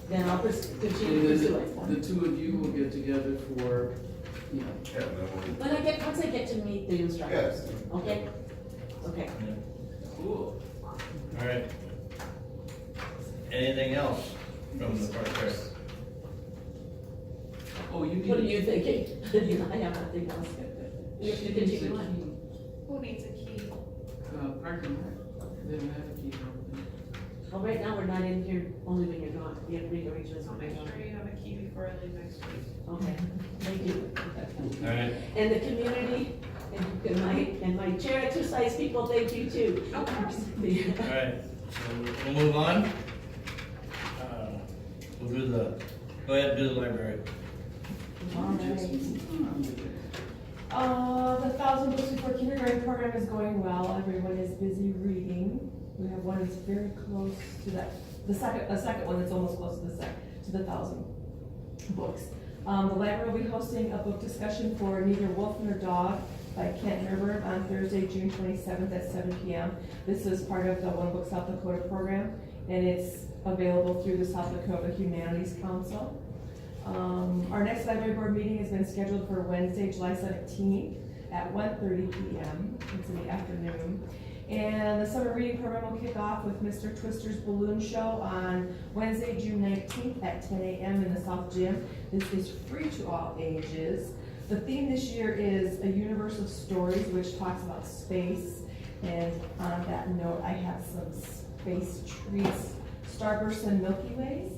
N: Then I'll continue
C: And
N: to pursue it.
C: then the two of you will get together for, you know,
M: Yeah, then
N: But once I get to meet the instructors,
M: Yes.
N: okay? Okay.
C: cool.
A: All right. Anything else from the park there?
C: Oh, you need.
N: What are you thinking? I have nothing else. You continue on.
K: Who needs a key?
C: Park and Rec, they don't have a key.
N: Oh, right now, we're not in here only when you're gone. You have to read the regions.
B: I'll make sure you have a key before I leave next week.
N: Okay, thank you.
A: All right.
N: And the community, and my chair exercise people, thank you too.
K: Of course.
A: All right, so we'll move on. We'll do go ahead and do the library.
O: The 1,000 Books Before Kindergarten program is going well. Everyone is busy reading. We have one that's very close to that. A second one that's almost close to the 1,000 books. The library will be hosting a book discussion for Neither Wolf Nor Dog by Kent Herbert on Thursday, June 27th at 7 p.m. This is part of the One Book South Dakota program, and it's available through the South Dakota Humanities Council. Our next library board meeting has been scheduled for Wednesday, July 17th at 1:30 p.m. It's in the afternoon. And the summer reading program will kick off with Mr. Twister's Balloon Show on Wednesday, June 19th at 10 a.m. in the South Gym. This is free to all ages. The theme this year is A Universe of Stories, which talks about space. And on that note, I have some space treats, Starbursts and Milky Ways.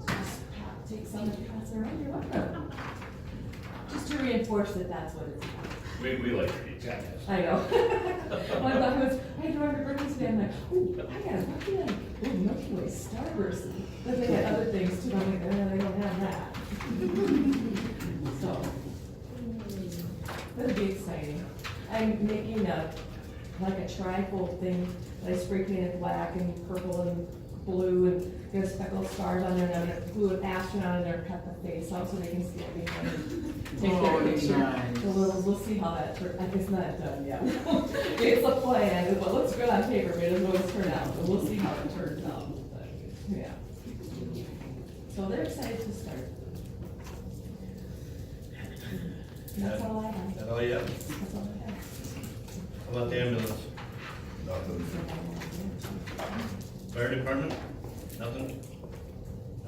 O: So just take some and pass around. You're welcome. Just to reinforce that that's what it's about.
F: We like treats.
O: I know. Well, I had to run to birthday today. I'm like, ooh, I got a Milky Way. Ooh, Milky Way Starburst. But they got other things too. I'm like, they don't have that. So, that'll be exciting. I'm making like a trifold thing that I spray painted black and purple and blue and get speckled stars on there, and I'm gonna glue an astronaut in there and cut the face out so they can see it behind. Take their picture.
C: Nice.
O: We'll see how that turns. It's not done yet. It's a plan. It looks good on paper, but it doesn't always turn out. But we'll see how it turns out. But, yeah. So they're excited to start. And that's all I have.
A: That all you have?
O: That's all I have.
A: How about the ambulance?
M: Nothing.
A: Fire department? Nothing?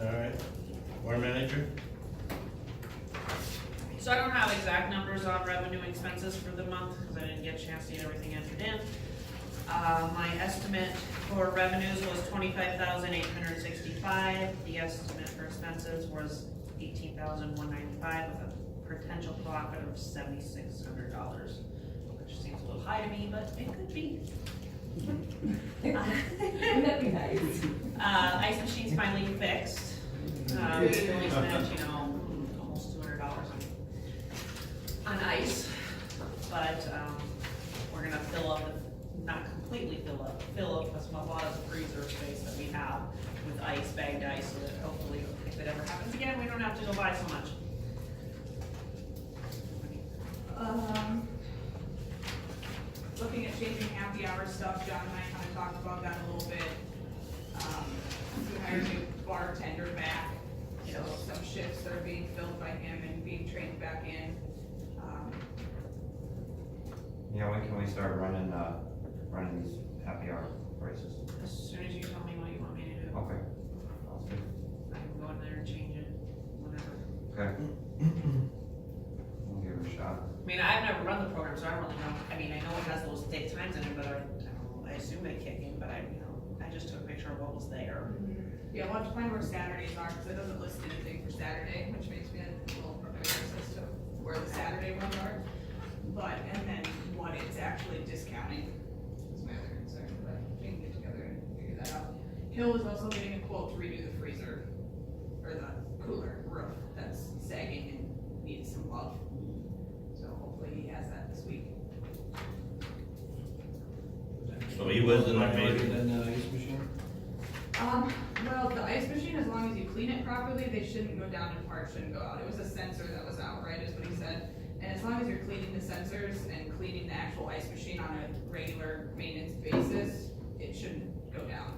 A: All right. War manager?
B: So I don't have exact numbers on revenue and expenses for the month, because I didn't get a chance to get everything entered in. My estimate for revenues was $25,865. The estimate for expenses was $18,195 with a potential profit of $7,600, which seems a little high to me, but it could be.
O: Wouldn't that be nice?
B: Ice machine's finally fixed. We only spent, almost $200 on ice, but we're gonna fill up, not completely fill up a lot of the freezer space that we have with ice, bagged ice, so that hopefully if it ever happens again, we don't have to go buy so much.
K: Looking at changing happy hour stuff, John and I kind of talked about that a little bit. We hired a new bartender back, so some shifts that are being filled by him and being trained back in.
L: Yeah, when can we start running these happy hour prices?
B: As soon as you tell me what you want me to do,
L: Okay. Sounds good.
B: I can go in there and change it, whatever.
L: Okay. We'll give it a shot.
B: I mean, I've never run the program, so I don't really know. I mean, I know it has those date times in it, but I assume they kick in, but I just took a picture of what was there.
K: Yeah, we'll have to find where Saturdays are, because it doesn't list anything for Saturday, which makes me a little nervous as to where the Saturday ones are. But, and then what it's actually discounting is my other concern, but we can get together and figure that out. Hill is also getting a quote to redo the freezer, or the cooler roof that's sagging and needs some love. So hopefully he has that this week.
A: So he was in the meeting.
E: Then the ice machine?
K: Well, the ice machine, as long as you clean it properly, they shouldn't go down and parts shouldn't go out. It was a sensor that was out, right, is what he said. And as long as you're cleaning the sensors and cleaning the actual ice machine on a regular maintenance basis, it shouldn't go down.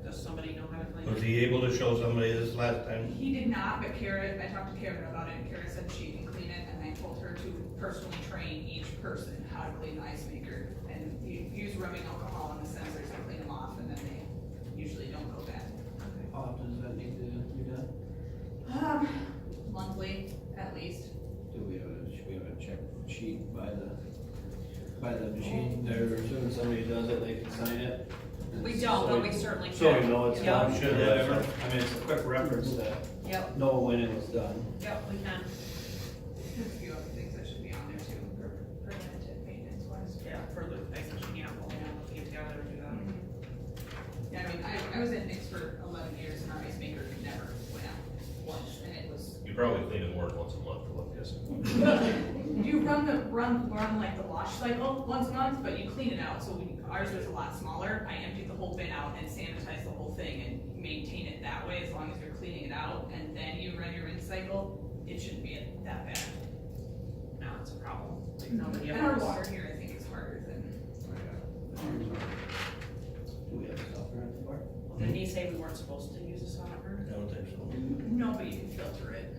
B: Does somebody know how to clean
A: Was
B: it?
A: he able to show somebody this last time?
K: He did not, but Kara, I talked to Kara about it, and Kara said she can clean it, and I told her to personally train each person how to clean the ice maker. And you use rubbing alcohol on the sensors and clean them off, and then they usually don't go bad.
E: How often does that need to be done?
K: Monthly, at least.
E: Should we have a check sheet by the machine there, or soon somebody does it, they can sign it?
B: We don't, but we certainly
E: So
B: can.
E: we know it's
B: Yep.
E: done,
A: Should
E: or
A: have.
E: whatever, I mean, it's a quick reference to
B: Yep,
E: know when it was done.
B: yep, we can.
K: There's a few other things that should be on there too, for preventative maintenance wise.
B: Yeah, for the ice machine, yeah, we'll get together and do that.
K: Yeah, I mean, I was in Nick's for 11 years and our ice maker never went out once, and it was.
F: You probably clean it more than once a month, I'm guessing.
K: You run like the wash cycle once a month, but you clean it out, so ours was a lot smaller. I emptied the whole bin out and sanitized the whole thing and maintain it that way as long as you're cleaning it out, and then you run your rinse cycle.
B: it shouldn't be that bad. Now it's a problem, like nobody
K: And our
B: else.
K: water here, I think, is harder than.
A: Do we have stuff around the bar?
B: Didn't he say we weren't supposed to use a softener?
A: I don't think so.
K: No, but you can filter it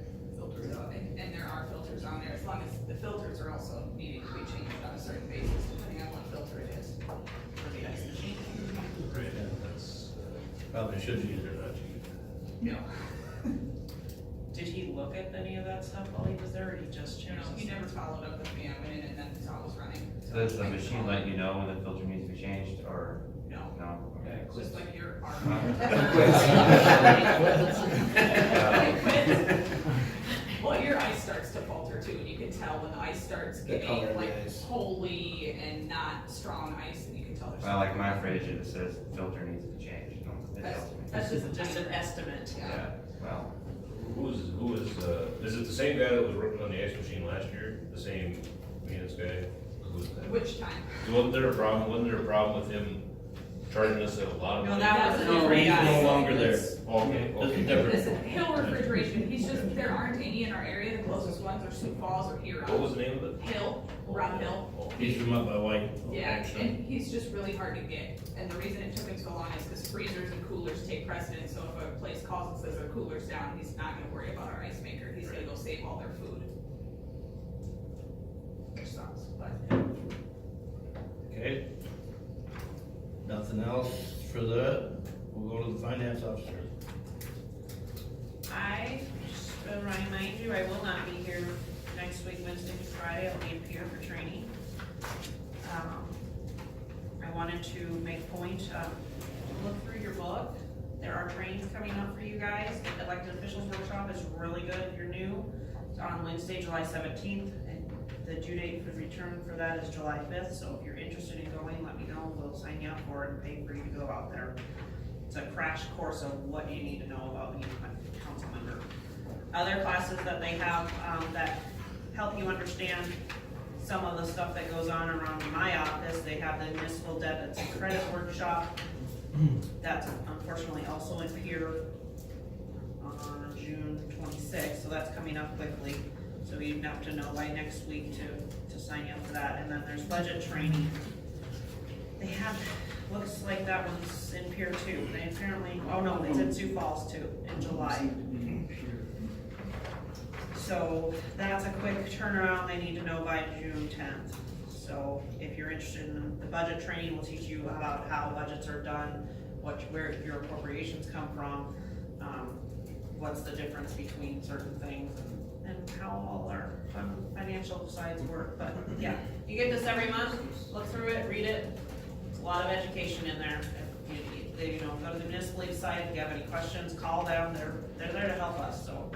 K: out, and there are filters on there, as long as the filters are also needing to be changed on a certain basis, depending on what filter it is for the ice machine.
F: Right, that's,
A: Probably should use it, not use
K: No,
B: Did he look at any of that stuff while he was there, or he just
K: no,
B: changed?
K: he never followed up with me, I went in and then saw it was running.
L: So does the machine let you know when the filter needs to be changed, or
K: No,
L: no? Okay.
K: just like your arm. Well, your ice starts to falter too, and you can tell when the ice starts
A: The color
K: getting
A: of the
K: like
A: ice.
K: holy and not strong ice, and you can tell there's.
L: Well, like my fridge, it says filter needs to change, you know, it
K: That's,
L: tells me.
K: that's just
B: Just an estimate.
L: Yeah, well,
F: who is it the same guy that was working on the ice machine last year? The same maintenance guy? Who was that?
K: Which time?
F: Wasn't there a problem with him charging us a lot of
B: No,
F: money?
B: that was a
K: No,
B: different
A: He's
B: guy.
A: no longer there.
F: Okay,
A: This is
F: okay.
A: different.
K: Listen, Hill Refrigeration, he's just, there aren't any in our area, the closest ones are Sioux Falls or Huron.
F: What was the name of it?
K: Hill, Rob Hill.
F: Oh,
A: He's from up by White.
K: Yeah,
A: actually.
K: and he's just really hard to get, and the reason it took him so long is because freezers and coolers take precedence, so if a place calls and says their cooler's down, he's not gonna worry about our ice maker, he's gonna go save all their food. Which sucks, but.
A: Okay. Nothing else for that? We'll go to the finance officer.
B: I just remind you, I will not be here next week, Wednesday to Friday, I'll be in Pierre for training. I wanted to make point, look through your book, there are trainings coming up for you guys. The elected officials workshop is really good if you're new. It's on Wednesday, July 17th, and the due date for return for that is July 5th, so if you're interested in going, let me know, we'll sign you up for it and pay for you to go out there. It's a crash course of what you need to know about being a council member. Other classes that they have, that help you understand some of the stuff that goes on around my office, they have the municipal debits and credit workshop. That's unfortunately also in Pierre on June 26th, so that's coming up quickly. So you have to know by next week to sign you up for that. And then there's budget training. They have, looks like that one's in Pier 2. They apparently, oh no, it's in Sioux Falls too, in July. So that's a quick turnaround. They need to know by June 10th. So if you're interested in the budget training, we'll teach you about how budgets are done, where your appropriations come from, what's the difference between certain things, and how all our financial sides work. But yeah, you get this every month, look through it, read it. It's a lot of education in there. You know, go to the municipal league site, if you have any questions, call them, they're there to help us, so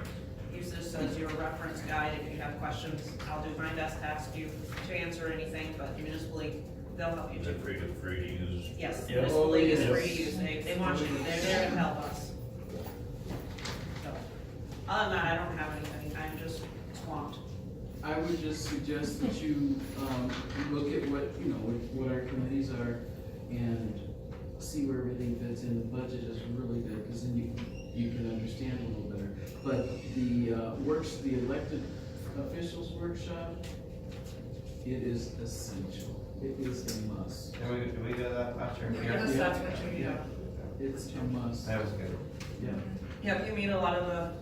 B: use this as your reference guide if you have questions. I'll do my best to ask you to answer anything, but the municipal league, they'll help you
F: Is
B: too.
F: it free to use?
B: Yes, the
A: Yeah.
B: municipal league is
A: Yes.
B: free to use, they want you, they're there to help us. So, other than that, I don't have anything, I'm just swamped.
C: I would just suggest that you, look at what, you know, what our committees are and see where everything fits in. The budget is really good, because then you can understand a little better. But the, the elected officials workshop, it is essential. It is a must.
L: did we go that last year?
B: Yes, that's what you, yeah.
C: It's a must.
L: That was good.
C: Yeah.
B: Yep, you meet a lot of the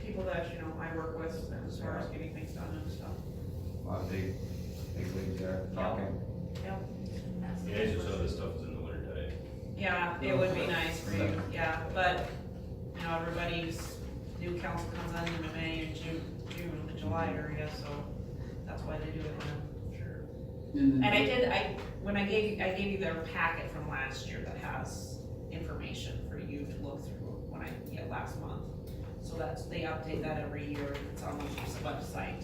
B: people that, you know, I work with as far as getting things done and stuff.
L: A lot of big leagues there talking.
B: Yep.
F: Yeah, it's just some of this stuff is in the winter time.
B: Yeah, it would be nice for you, yeah, but, you know, everybody's new council comes on in May and June and July area, so that's why they do it then. Sure. And when I gave you their packet from last year that has information for you to look through last month. So they update that every year, it's on the website.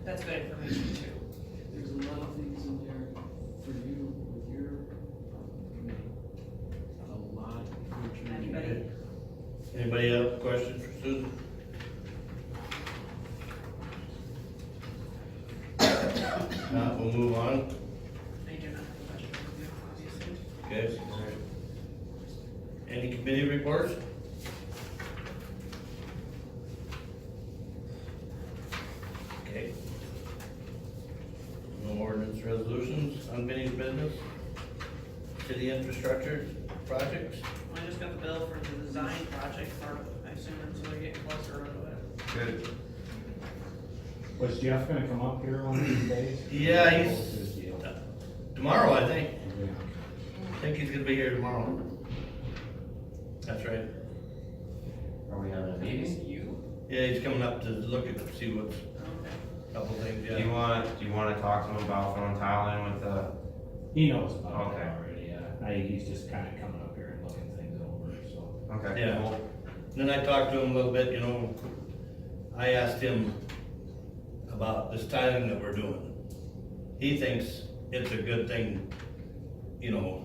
B: That's good information too.
C: There's a lot of things in there for you with your committee. A lot for training.
A: Anybody have questions for Susan? Not, we'll move on.
B: They do not have a budget review, obviously.
A: Okay. Any committee reports? Okay. No ordinance resolutions, unfinished business, city infrastructure projects.
B: I just got the bill for the design project, or I assume until we get closer to it.
L: Good.
H: Was Jeff gonna come up here one of these days?
A: Yeah,
H: What was his deal?
A: Tomorrow, I think.
H: Yeah.
A: I think he's gonna be here tomorrow. That's right.
L: Are we having a meeting?
A: Yeah, he's coming up to look at, see what's, a couple things,
L: Do you wanna talk to him about throwing tile in with the,
H: He knows about
L: Okay.
H: that already, yeah. He's just kinda coming up here and looking things over, so.
L: okay,
A: Yeah.
L: cool.
A: Then I talked to him a little bit, you know, I asked him about this tiling that we're doing. He thinks it's a good thing, you know,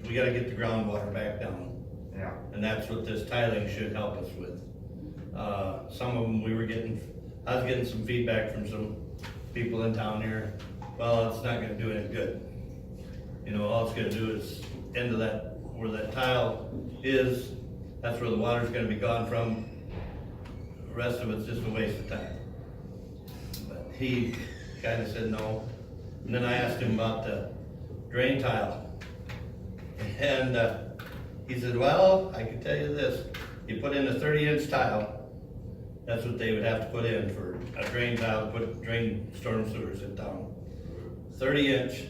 A: we gotta get the groundwater back down.
L: Yeah,
A: And that's what this tiling should help us with. Some of them I was getting some feedback from some people in town here, well, it's not gonna do any good. You know, all it's gonna do is into that, where that tile is, that's where the water's gonna be gone from. The rest of it's just a waste of time. But he kinda said no. And then I asked him about the drain tile. And, he said, well, I can tell you this, you put in a 30-inch tile, that's what they would have to put in for a drain tile, drain storm sewers in town. 30-inch,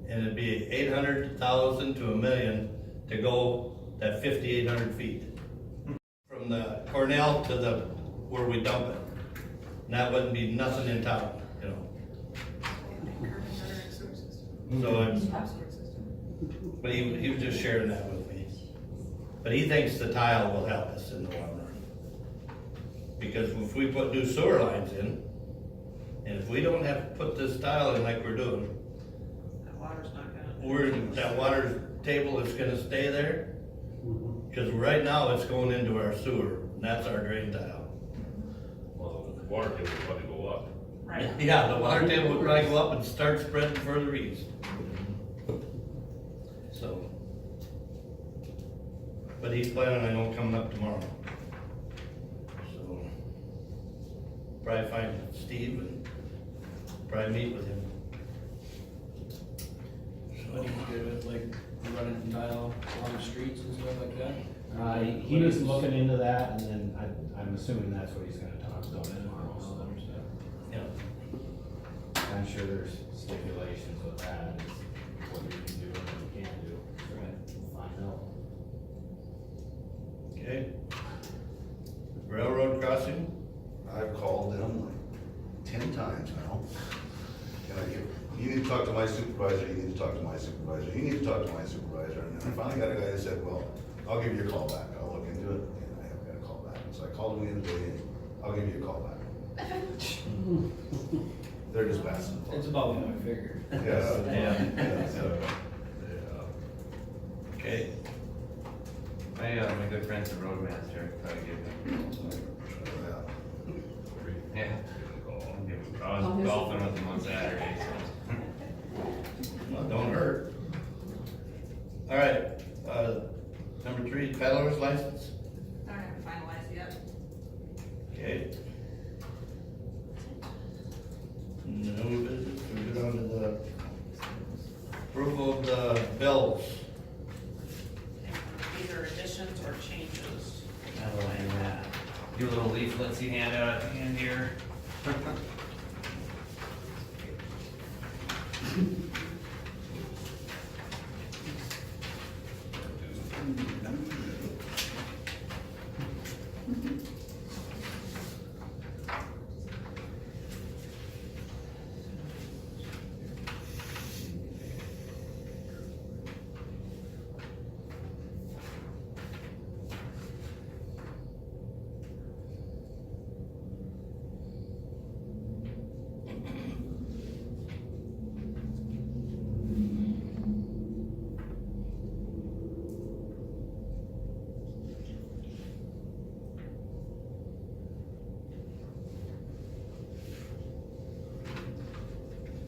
A: and it'd be 800,000 to $1 million to go that 5,800 feet. From the Cornell to where we dump it. And that wouldn't be nothing in town, you know. So but he was just sharing that with me. But he thinks the tile will help us in the long run. Because if we put new sewer lines in, and if we don't have to put this tile in like we're doing,
B: That water's not gonna.
A: that water table is gonna stay there. Because right now it's going into our sewer, and that's our drain tile.
F: Well, the water table will probably go up.
B: Right.
A: Yeah, the water table would probably go up and start spreading further east. So. But he's planning, I know, coming up tomorrow. So. Probably find Steve and probably meet with him.
E: What do you do with like running tile along the streets and stuff like that?
H: He was looking into that, and then I'm assuming that's what he's gonna talk about tomorrow, so.
A: Yeah.
H: I'm sure there's stipulations with that, is what you can do and what you can't do. We'll find out.
A: Okay. Railroad crossing?
M: I've called them like 10 times now. You need to talk to my supervisor, you need to talk to my supervisor, you need to talk to my supervisor. And I finally got a guy that said, well, I'll give you a call back, I'll look into it, and I haven't got a call back. So I called him the other day, and I'll give you a call back. They're just passing.
E: It's about what I figured.
M: Yeah.
A: Okay.
L: My good friend's a roadmaster, try to give him. Yeah. I was golfing with him on Saturday, so.
A: Well, don't hurt. All right, number 3, peddler's license.
K: I don't have it finalized yet.
A: Okay. No business, we go on to the approval of the bills.
B: Either additions or changes.
L: Do a little leafletsy handout at the end here.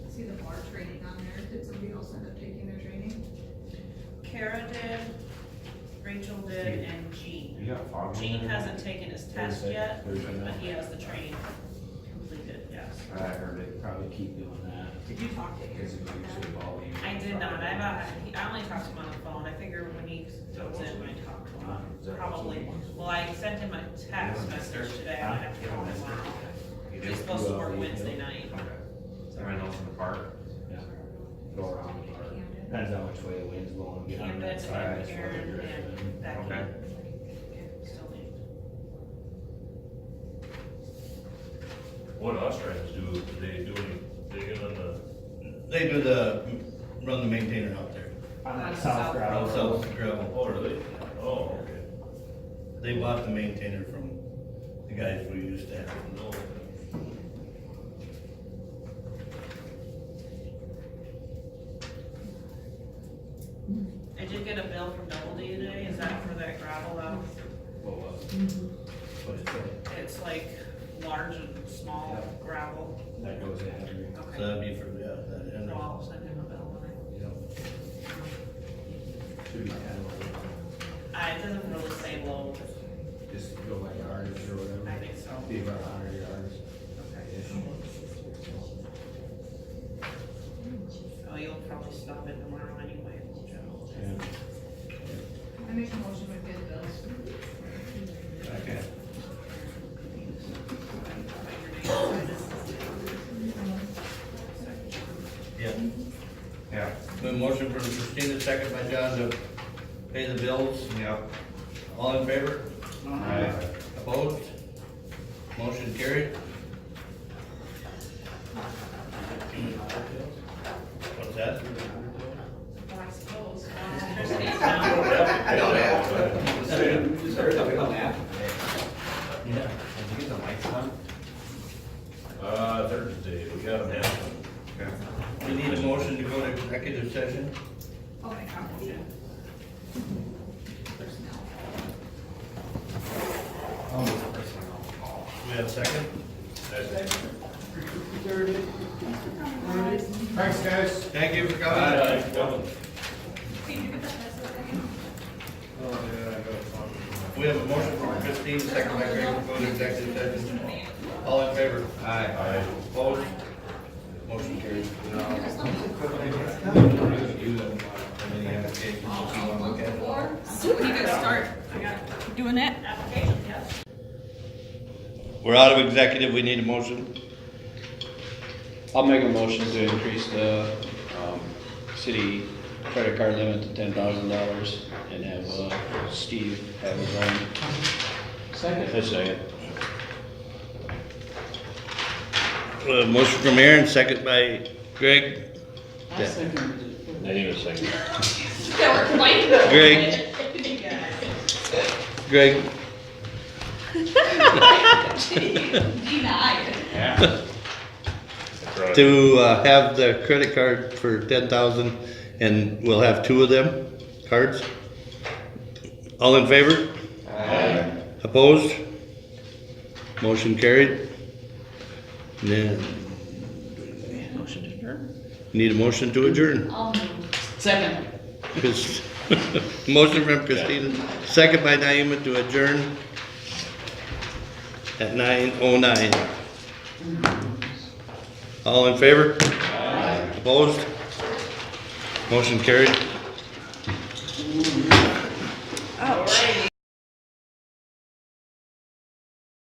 K: See the bar training on there, did somebody else end up taking their training?
B: Kara did, Rachel did, and Gene.
L: You got fog.
B: Gene hasn't taken his test
L: Thursday,
B: yet,
L: Thursday
B: but
L: night.
B: he has the training completed, yes.
H: I heard it, probably keep doing that.
B: Did you talk to
H: Because
B: him
H: it
B: about
H: usually
B: that?
H: volume.
B: I did not, I only talked to him on the phone, I figure when he comes in, I talk to him, probably. Well, I sent him a text message today, I might have to call him tomorrow. He's supposed to work Wednesday night.
L: Everyone else in the park?
H: Yeah. Go around the park. Depends how which way the wind's blowing. Get on
B: Camden,
H: that side, that's where
B: Aaron,
H: they're drifting.
B: and Becky.
L: Okay.
B: Still need.
F: What Austrians do they do any digging on the,
A: They do run the maintainer out there.
H: On that
B: On
H: south
B: south
H: gravel.
A: Out south gravel.
F: oh, really? Oh, okay.
A: They bought the maintainer from the guys we used to have.
F: No.
B: I did get a bill from Double D today, is that for that gravel though?
H: What was it? What is it?
B: It's like large and small gravel.
H: That goes ahead.
A: So
B: Okay.
A: that'd be for, yeah, that
B: So
A: end.
B: I'll send him a bill when
H: Should be 10
B: it doesn't really say low,
H: Just go by yards or whatever.
B: I think so.
H: Be about 100 yards.
B: Oh, you'll probably stop it tomorrow anyway, Joe.
H: Yeah.
K: I make a motion with bid bills.
L: Okay.
A: Yeah.
L: Yeah.
A: The motion from Christina, second by John to pay the bills.
L: Yep.
A: All in favor?
L: Aye.
A: Opposed? Motion carried. What's that?
B: Well, I suppose.
A: Yeah.
L: Did you get the lights on?
F: Thursday, we got them half.
L: Okay.
A: We need a motion to go to executive session.
K: Oh my god, motion. Personnel.
A: We have a second?
J: Thanks, guys.
A: Thank you for coming.
K: Hey, did you get that message?
A: We have a motion from Christine, second by Greg, to go to executive session. All in favor?
L: Aye.
A: Opposed? Motion carried.
L: Any applications you want to look at?
K: When you guys start doing that?
B: Application, yes.
A: We're out of executive, we need a motion.
P: I'll make a motion to increase the, city credit card limit to $10,000 and have, Steve have his own.
C: Second.
P: I second.
A: Motion from Aaron, second by Greg.
C: I second.
P: I need a second.
K: That we're fighting.
A: Greg. Greg.
K: Denied.
L: Yeah.
F: That's right.
A: To have the credit card for 10,000, and we'll have 2 of them cards. All in favor?
L: Aye.
A: Opposed? Motion carried. Then,
C: Motion to adjourn.
A: need a motion to adjourn.
C: Second.
A: Motion from Christina, second by Naima to adjourn at 9:09. All in favor? Opposed? Motion carried.